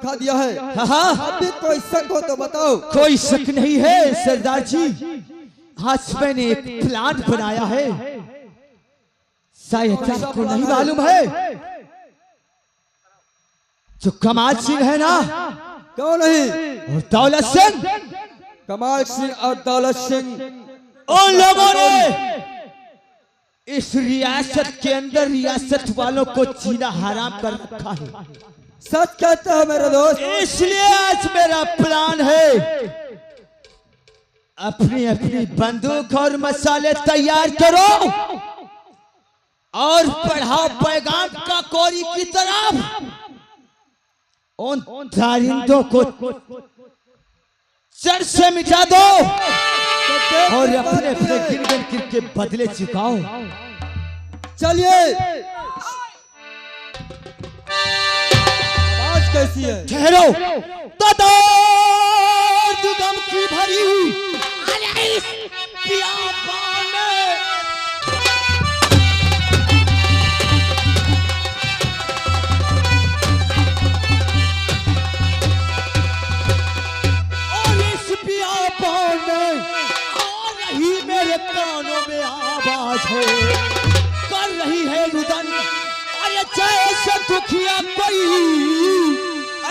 दिखा दिया है। हाँ अभी कोई शक हो तो बताओ। कोई शक नहीं है सरदार जी, आज मैंने एक प्लान बनाया है, शायद आपको नहीं मालूम है। जो कमाल सिंह है ना, क्यों नहीं, और दौलत सिंह, कमाल सिंह और दौलत सिंह, उन लोगों ने इस रियासत के अंदर रियासत वालों को जीना हराम कर रखा है। सच कहते हो मेरे दोस्त। इसलिए आज मेरा प्लान है, अपनी अपनी बंदूक और मसाले तैयार करो और बढ़ाओ पैगाम का कोरी की तरफ। उन दारिंदों को जड़ से मिटा दो और अपने अपने गिन गिन के बदले चुकाओ। चलिए। आज कैसी है? ठहरो, गम की भरी बियाबान में और इस बियाबान में आ रही मेरे कानों में आवाज है, कर रही है रुदन। अरे जैसे दुखिया कोई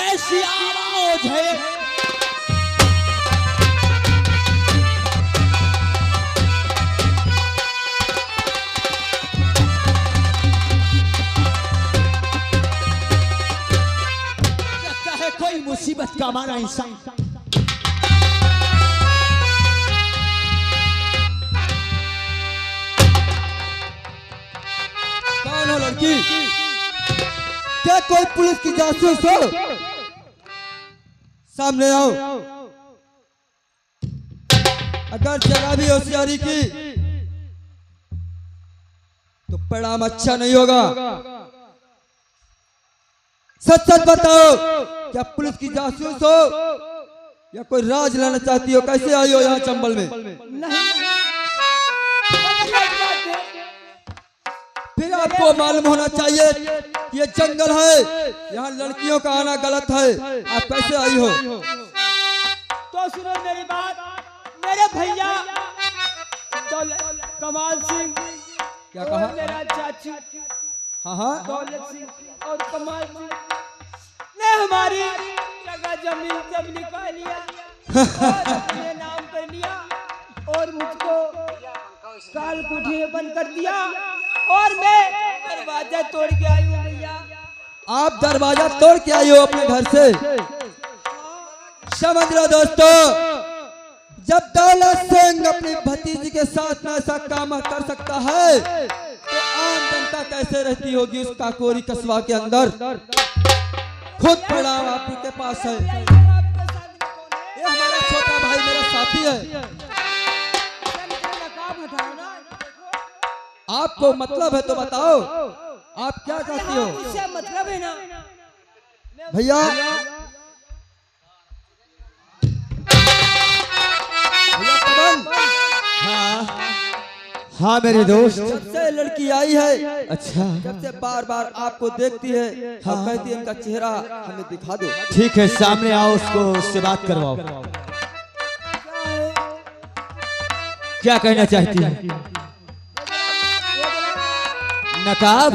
ऐसी आवाज है। कोई मुसीबत का हमारा इंसान। कौन हो लड़की? क्या कोई पुलिस की जासूस हो? सामने आओ। अगर जरा भी होशियारी की तो परिणाम अच्छा नहीं होगा। सच सच बताओ, क्या पुलिस की जासूस हो या कोई राज लाना चाहती हो? कैसे आई हो यहाँ चंबल में? फिर आपको मालूम होना चाहिए कि ये जंगल है, यहाँ लड़कियों का आना गलत है। आप कैसे आई हो? तो सुनो मेरी बात, मेरे भैया कमाल सिंह, क्या कहा? मेरा चाचू हाँ दौलत सिंह और कमाल सिंह ने हमारी जगह जमीन सब निकाल लिया और अपने नाम कर लिया और मुझको काल कुठी में बंद कर दिया और मैं दरवाजा तोड़ के आई हूँ भैया। आप दरवाजा तोड़ के आई हो अपने घर से? समझ लो दोस्तों, जब दौलत सिंह अपनी भतीजी के साथ में ऐसा काम कर सकता है तो आम जनता कैसे रहती होगी उस काकोरी कस्बा के अंदर? खुद परिणाम आप के पास है। ये हमारा छोटा भाई मेरा साथी है। आपको मतलब है तो बताओ, आप क्या चाहती हो? उससे मतलब है ना भैया। हाँ हाँ मेरे दोस्त। जब से लड़की आई है, अच्छा, जब से बार बार आपको देखती है, हाँ। कहती है इनका चेहरा हमें दिखा दो। ठीक है, सामने आओ, उससे बात करवाओ। क्या कहना चाहती है? नकाब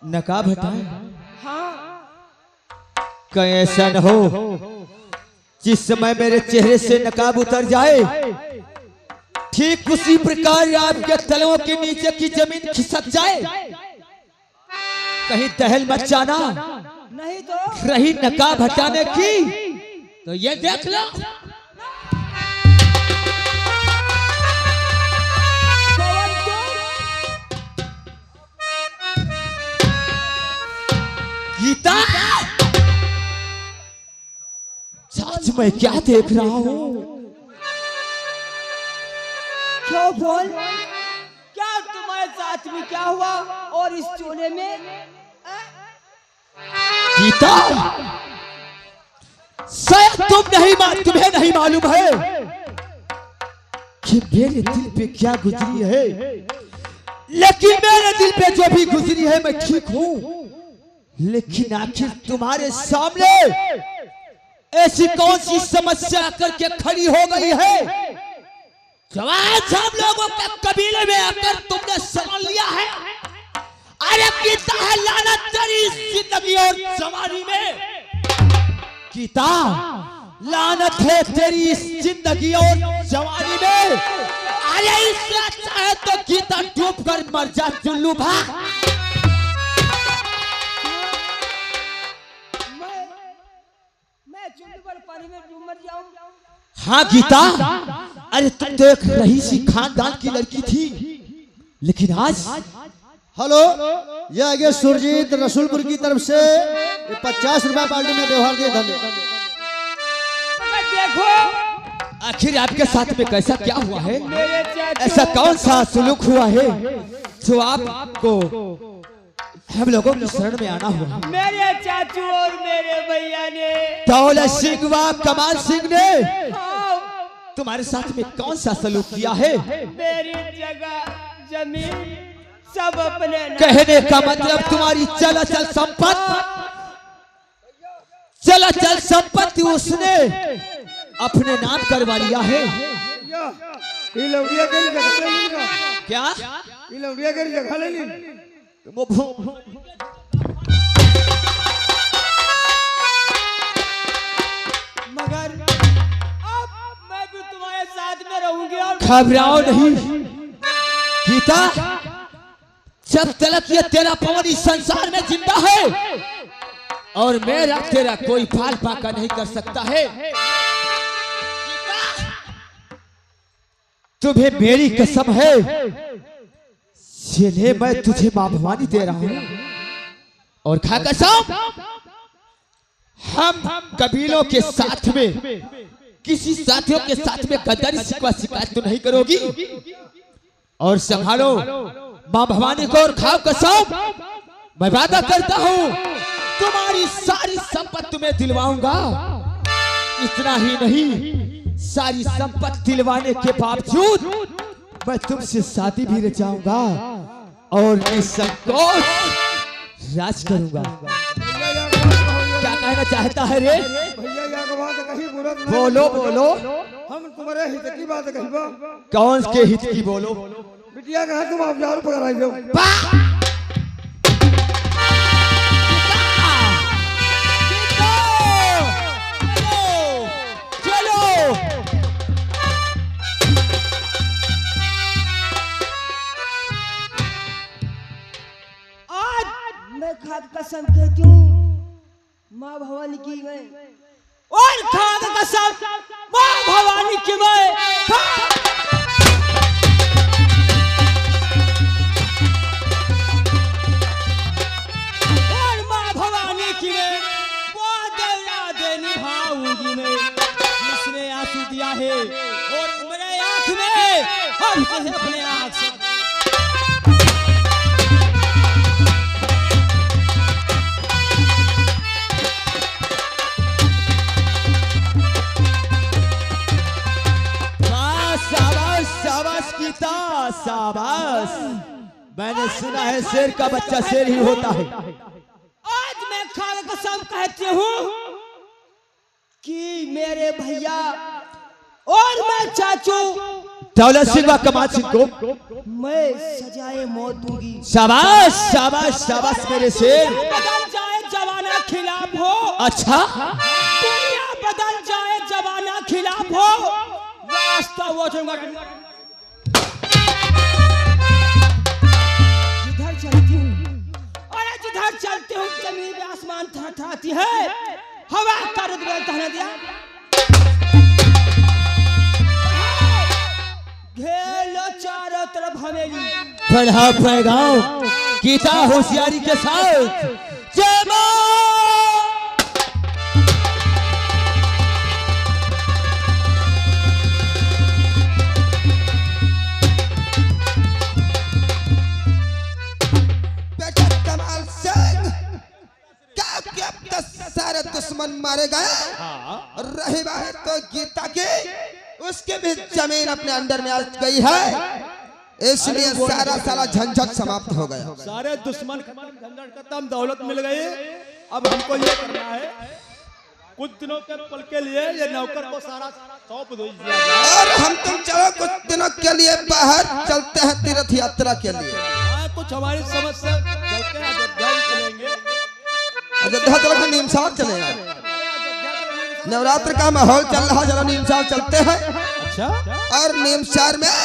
नकाब हटाए। कहीं ऐसा न हो जिस समय मेरे चेहरे से नकाब उतर जाए, ठीक उसी प्रकार आपके तलों के नीचे की जमीन खिसक जाए। कहीं दहल मच जाना नहीं तो रही नकाब हटाने की, तो ये देख लो। गीता, सच मैं क्या देख रहा हूँ? क्यों बोल, क्या तुम्हारे साथ में क्या हुआ और इस चोले में? गीता, शायद तुम्हें नहीं मालूम है कि मेरे दिल पे क्या गुजरी है, लेकिन मेरे दिल पे जो भी गुजरी है मैं ठीक हूँ। लेकिन आखिर तुम्हारे सामने ऐसी कौन सी समस्या आकर के खड़ी हो गई है जवान हम लोगों के कबीले में आकर तुमने सवाल लिया है? अरे गीता है लानत तेरी जिंदगी और जवानी में, गीता लानत है तेरी इस जिंदगी और जवानी में। अरे इससे अच्छा है तो गीता डूब कर मर जा चुल्लू भाग। मैं चुल्लू पर पानी में डूब मर जाऊं? हाँ गीता, अरे तुम तो एक रईसी खानदान की लड़की थी, लेकिन आज हेलो, ये आगे सुरजीत रसूलपुर की तरफ से 50 रुपया पार्टी में व्यवहार दिए धन्यवाद। देखो आखिर आपके साथ में कैसा क्या हुआ है? मेरे चाचू, ऐसा कौन सा सुलूक हुआ है जो आपको हम लोगों की शरण में आना हुआ? मेरे चाचू और मेरे भैया ने, दौलत सिंह व कमाल सिंह ने हाँ, तुम्हारे साथ में कौन सा सलूक किया है? मेरी जगह जमीन सब अपने नाम। कहने का मतलब तुम्हारी चलाचल संपत्ति उसने अपने नाम करवा लिया है। क्या वो मगर अब मैं भी तुम्हारे साथ में रहूंगी और घबराओ नहीं गीता, जब तक ये तेरा पवन इस संसार में जिंदा है और मेरा तेरा कोई फाल फाका नहीं कर सकता है। तुम्हें मेरी कसम है, चले मैं तुझे मां भवानी दे रहा हूं और खा कसम, हम कबीलों के साथ में किसी साथियों के साथ में गद्दारी शिकायत तो नहीं करोगी? और संभालो मां भवानी को और खाओ कसम, मैं वादा करता हूं तुम्हारी सारी संपत्ति तुम्हें दिलवाऊंगा। इतना ही नहीं, सारी संपत्ति दिलवाने के बावजूद मैं तुमसे शादी भी रचाऊंगा और निसंकोच राज करूंगा। क्या कहना चाहता है रे? भैया यहाँ का बात कहीं बुरा नहीं। बोलो बोलो, हम तुम्हारे हित की बात कही। कौन के हित की बोलो? बिटिया कहा तुम आप जाओ पकड़ाई दो। मैं खाद कसम कहती हूँ माँ भवानी की मैं, और खाद कसम माँ भवानी की मैं, और माँ भवानी की मैं वादे यादें निभाऊंगी मैं, जिसने आंसू दिया है और मेरे आँख में हम तुझे अपने आँख से शाबाश। मैंने सुना है शेर का बच्चा शेर ही होता है। आज मैं खाने कसम कहती हूँ कि मेरे भैया और मैं चाचू दौलत सिंह व कमाल सिंह को मैं सजाए मौत दूंगी। शाबाश शाबाश शाबाश मेरे शेर। बदल जाए जमाना खिलाफ हो, अच्छा दुनिया बदल जाए जमाना खिलाफ हो, रास्ता वो जिधर चलती हूँ जमीन पे आसमान थरथराती है, हवा का रुद्र कहने दिया घेर लो चारों तरफ हवेली। बढ़ा पैगाम गीता होशियारी के साथ जय मां। सारे दुश्मन मारे गए, रही बात तो गीता की, उसके भी जमीन अपने अंडर में आ गई है, इसलिए सारा झंझट समाप्त हो गया। सारे दुश्मन खत्म, दौलत मिल गई। अब हमको ये करना है, कुछ दिनों के पल के लिए ये नौकर को सारा सौंप दो दिया जाए। और हम तुम चलो कुछ दिनों के लिए बाहर चलते हैं तीर्थ यात्रा के लिए। हाँ, कुछ हमारी समझ से चलते हैं, अयोध्या ही चलेंगे। अयोध्या चलो नीम साहब चलेगा। नवरात्र का माहौल चल रहा, जरा नीम साहब चलते हैं। अच्छा, और नीम सार में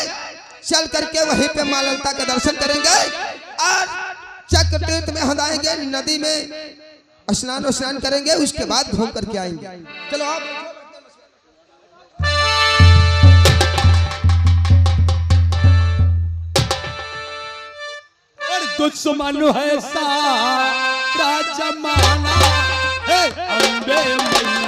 चल करके वहीं पे माँ ललिता का दर्शन करेंगे और चक्र तीर्थ में हंदाएंगे, नदी में स्नान करेंगे, उसके बाद घूम करके आएंगे। चलो आप और दुश्मन है सारा जमाना है, अम्बे मैया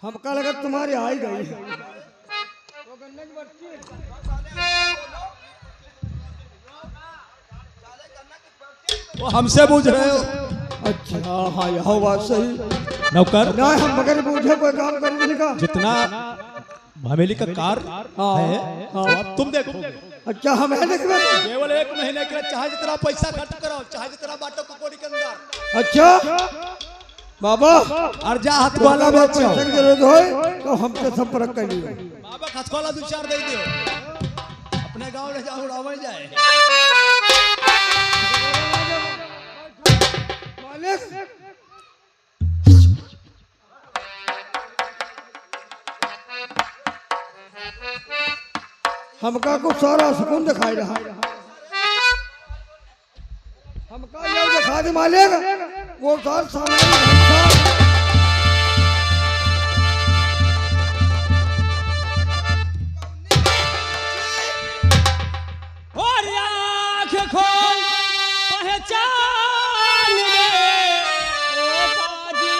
हमका लगा तुम्हारी आई गई है। वो हमसे पूछ रहे हो? अच्छा हाँ यह बात सही। नौकर, ना हम बगैर पूछे कोई काम करने का। जितना हवेली का कार है, अब तुम देखो। अच्छा हम है देखो। केवल 1 महीने के लिए चाहे जितना पैसा खर्च करो, चाहे जितना बांटो कुकोरी के अंदर। अच्छा बाबा, और जा हथवाला बेचो। पैसे की जरूरत हो तो हमसे संपर्क करिए। बाबा हथवाला 2-4 दे दियो, अपने गांव ले जाओ, उड़ावे जाए। मालिक हमका को सारा सुकून दिखाई रहा है। हमका ये दिखा दे मालिक, वो सार सामान और आँख खोल पहचान ले, ओ बाजी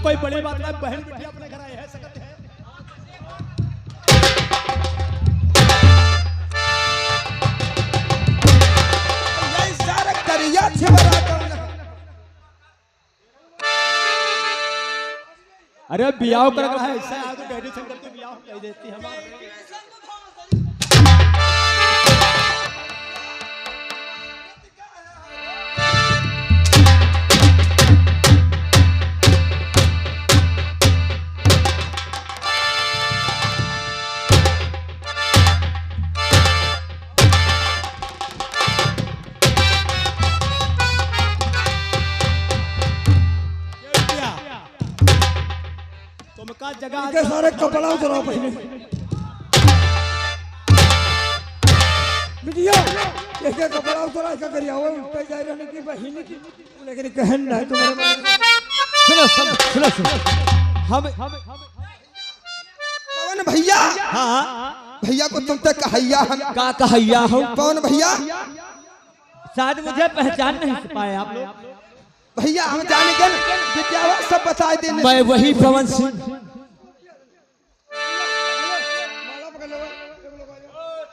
कोई बड़ी बात नहीं, बहन बेटी अपने घर आए हैं, सकत है। ये सारा करिया छेवरा कौन? अरे बियाह कर रहा है ऐसा, आज तो डैडी शंकर के बियाह कह देती है हमारे। तुमका जगह के सारे कपड़ा उतराओ पहले। बिटिया एक कपड़ा उतरा क्या करिया वो पे जा रहने की बहिनी की, लेकिन कहन नहीं तुम्हारे। सुनो हम पवन भैया, हाँ भैया को तुम तक कहैया हम का कहैया हो? पवन भैया, शायद मुझे पहचान नहीं पाए आप लोग। भैया हम जानेंगे विद्यावा सब बता देने। मैं वही पवन सिंह।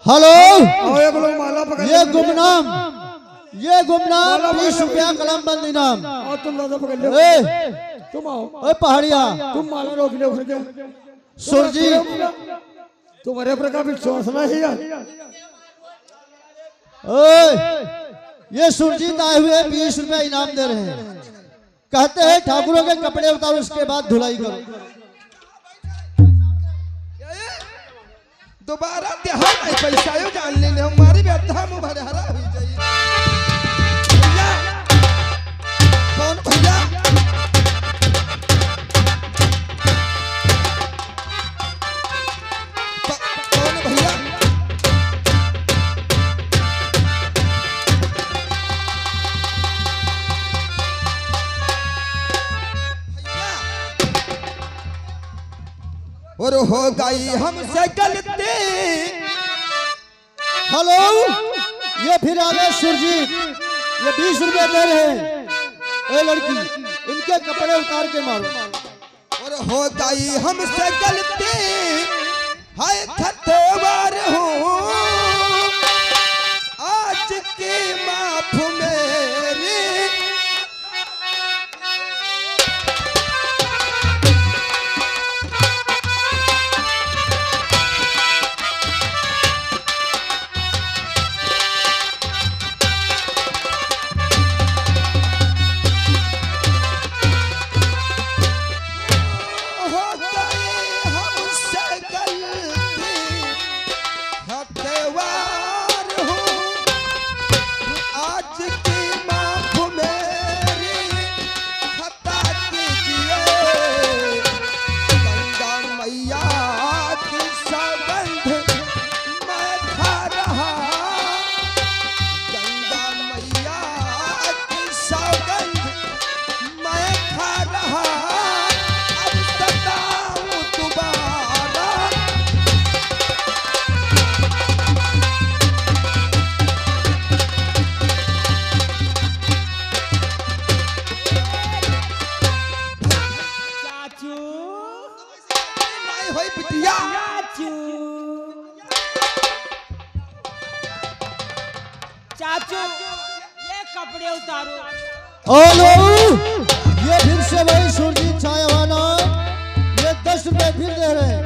हेलो, और एक लोग माला पकड़ ये गुमनाम 20 रुपया कलम बंद इनाम। और तुम दादा पकड़ लो। ए, तुम आओ, ओए पहाड़िया, तुम माला रोक लो फिर क्या? सुरजीत, तुम्हारे ऊपर का विश्वास नहीं है। ओए ये सुरजीत आए हुए 20 रुपया इनाम दे रहे हैं। कहते हैं ठाकुरों के कपड़े उतारो उसके बाद धुलाई करो। दोबारा देहा नहीं पैसा यो जान ले हमारी व्यथा में भरे हरा हो जाई भैया कौन भैया कौन भैया और हो गई हमसे गलती। हेलो, ये फिर आ गए सुरजीत, ये 20 रुपए दे रहे हैं। ए लड़की, इनके कपड़े उतार के मारो। और हो गई हमसे गलती, हाय खतवार हूँ आज की माफ मेरी। चाचू ये कपड़े उतारो। हेलो, ये फिर से वही सुरजीत छायावाना, ये 10 रुपए फिर दे रहे हैं।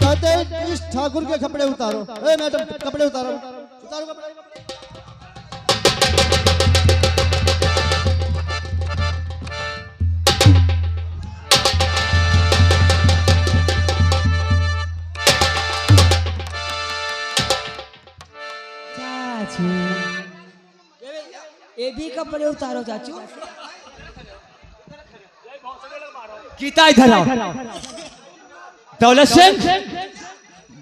कहते हैं इस ठाकुर के कपड़े उतारो। ए मैडम, कपड़े उतारो, उतारो कपड़े। ये भी कपड़े उतारो चाचू। गीता इधर आओ। दौलत सिंह,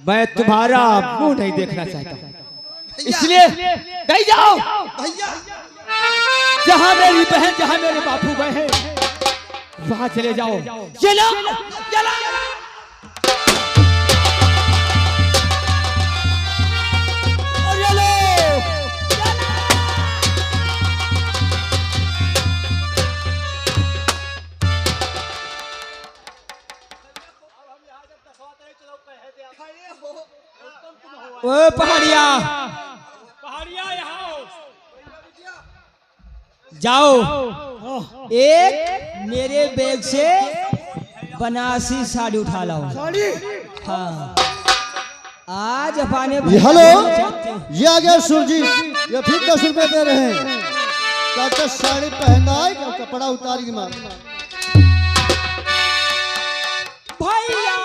मैं तुम्हारा मुंह नहीं देखना चाहता, इसलिए नहीं जाओ। भैया जहां मेरी बहन, जहां मेरे बापू गए हैं, वहां चले जाओ। चलो चलो ओ पहाड़िया यहाँ जाओ। एक मेरे बैग से बनारसी साड़ी उठा लाओ। हाँ, आज अपने हेलो, ये आ गया सुरजीत, ये फिर 10 रुपए दे रहे हैं। चाचा साड़ी पहना है, कपड़ा उतार के मार। भैया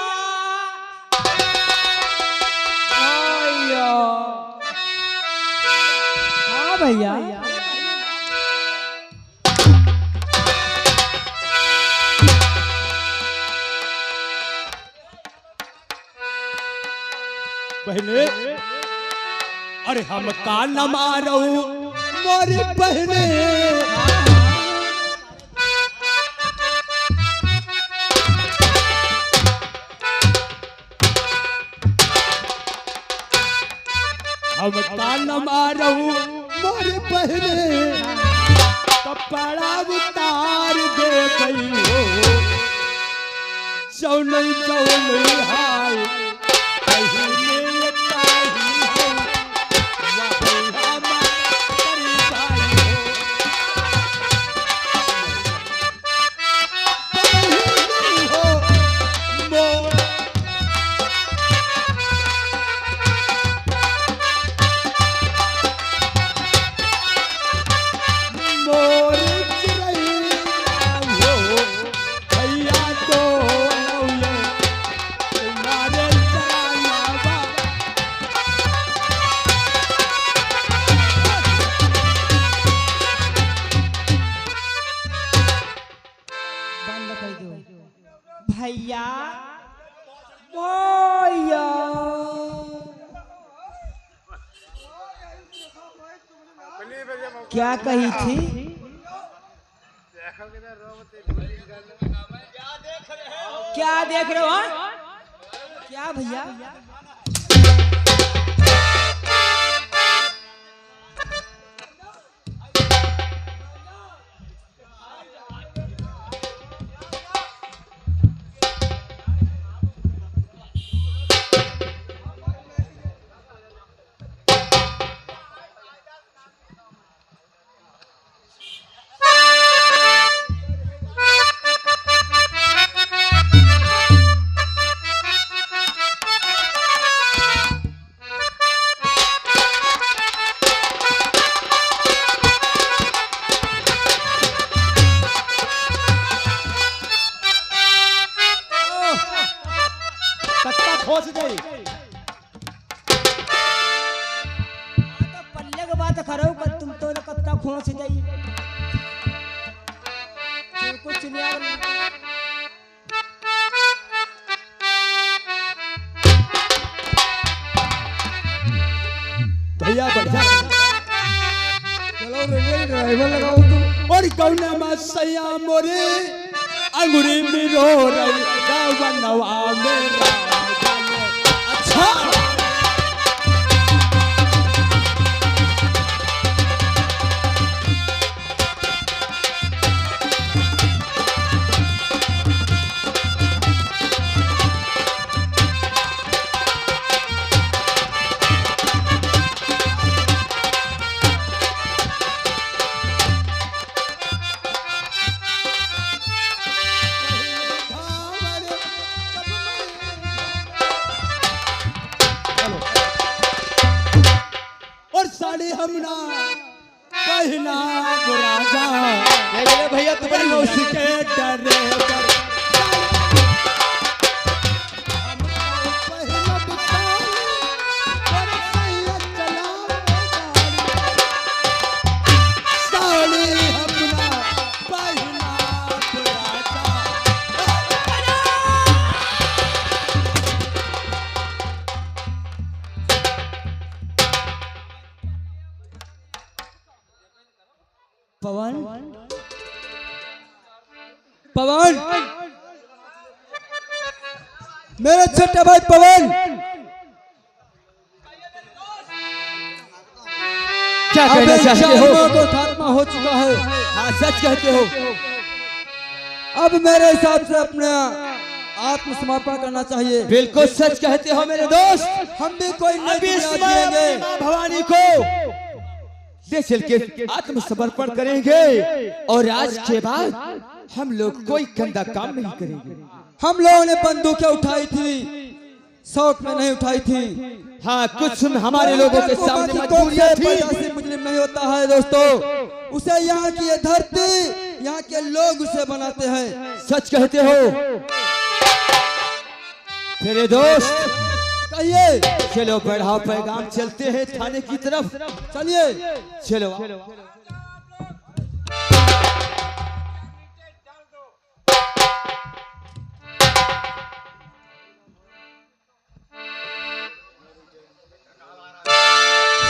हाँ भैया, बहने, अरे हम का न मारो मोरी बहने। हम का न मारो मोरी बहने, कपड़ा उतार दे गई हो। चौनई चौनई हाय भैया तो क्या कही थी? क्या देख रहे हो? हाँ? क्या भैया? खोज गई तो पल्ले के बात करो कर तुम तो न कत्ता खोस जाई कुछ नहीं भैया बढ़िया चलो रेलवे ड्राइवर लगाओ तुम। और कौना मसैया मोरे अंगूरी में रो रही रावणवा मेरा अच्छा साड़ी हमना पहना राजा भैया तुम्हारी उसके डरे पवन पवन मेरे छोटे भाई पवन क्या कहना चाहते हो? को खात्मा हो चुका है। हाँ सच कहते हो। अब मेरे हिसाब से अपना आत्मसमर्पण करना चाहिए। बिल्कुल सच कहते हो मेरे दोस्त। हम भी कोई अभी नहीं इस जिएंगे। मां भवानी को ले चल के आत्मसमर्पण करेंगे और आज के बाद हम लोग कोई गंदा काम नहीं करेंगे। हम लोगों ने बंदूकें उठाई थी, शौक में नहीं उठाई थी। हाँ कुछ हमारे लोगों के सामने मजबूरियां थी। मुस्लिम नहीं होता है दोस्तों, उसे यहाँ की ये धरती, यहाँ के लोग उसे बनाते हैं। सच कहते हो मेरे दोस्त। कहिए। चलो बढ़ाओ पैगाम, चलते हैं थाने की तरफ। चलिए चलो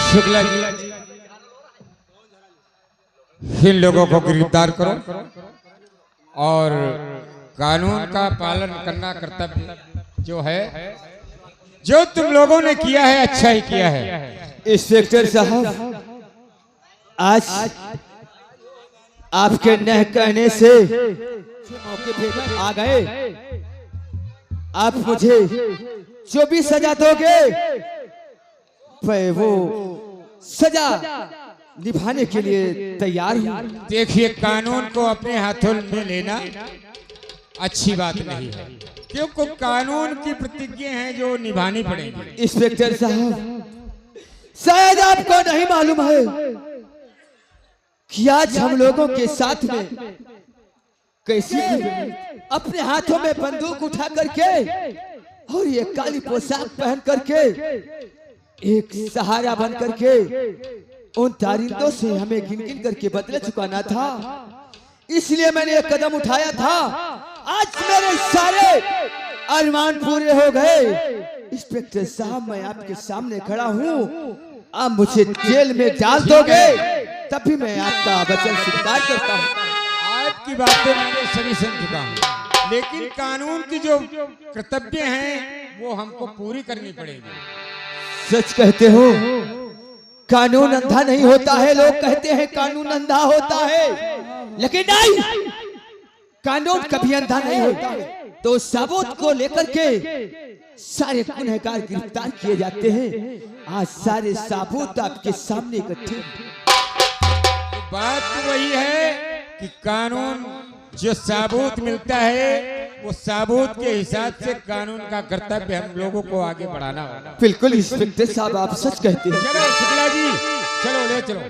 शुक्ला जी इन लोगों को गिरफ्तार करो और कानून का पालन करना कर्तव्य जो है, जो तुम लोगों ने किया है अच्छा ही किया है। इंस्पेक्टर साहब आज आपके न कहने से मौके पे आ गए। आप मुझे जो भी सजा दोगे मैं वो सजा निभाने के लिए तैयार हूँ। देखिए कानून को अपने हाथों में लेना अच्छी बात नहीं है, क्योंकि कानून की प्रतिज्ञा है जो निभानी पड़ेगी। इंस्पेक्टर साहब शायद आपको नहीं मालूम है कि आज हम लोगों के साथ में कैसी अपने हाथों में बंदूक उठा करके और ये काली पोशाक पहन करके एक सहारा बन करके उन तारिंदों से हमें गिन गिन करके बदले चुकाना था। इसलिए मैंने एक कदम उठाया था। आज मेरे सारे अरमान पूरे हो गए। इंस्पेक्टर साहब मैं आपके सामने खड़ा हूँ, आप मुझे जेल में डाल दोगे तब भी मैं आपका वचन स्वीकार करता हूँ। आपकी बातें मैंने सभी सुन चुका हूँ, लेकिन कानून की जो कर्तव्य हैं वो हमको पूरी करनी पड़ेगी। सच कहते हो, कानून अंधा नहीं होता है। लोग कहते हैं कानून अंधा होता है, लेकिन नहीं, कानून कभी अंधा नहीं होता। तो साबुत को लेकर के सारे गुनहगार गिरफ्तार किए जाते हैं। आज सारे साबुत आपके सामने इकट्ठे। तो बात तो वही है कि कानून जो साबुत मिलता है वो साबुत के हिसाब से कानून का कर्तव्य हम लोगों को आगे बढ़ाना होगा। बिल्कुल इंस्पेक्टर साहब, आप सच कहते हैं। चलो शुक्ला जी, चलो ले चलो।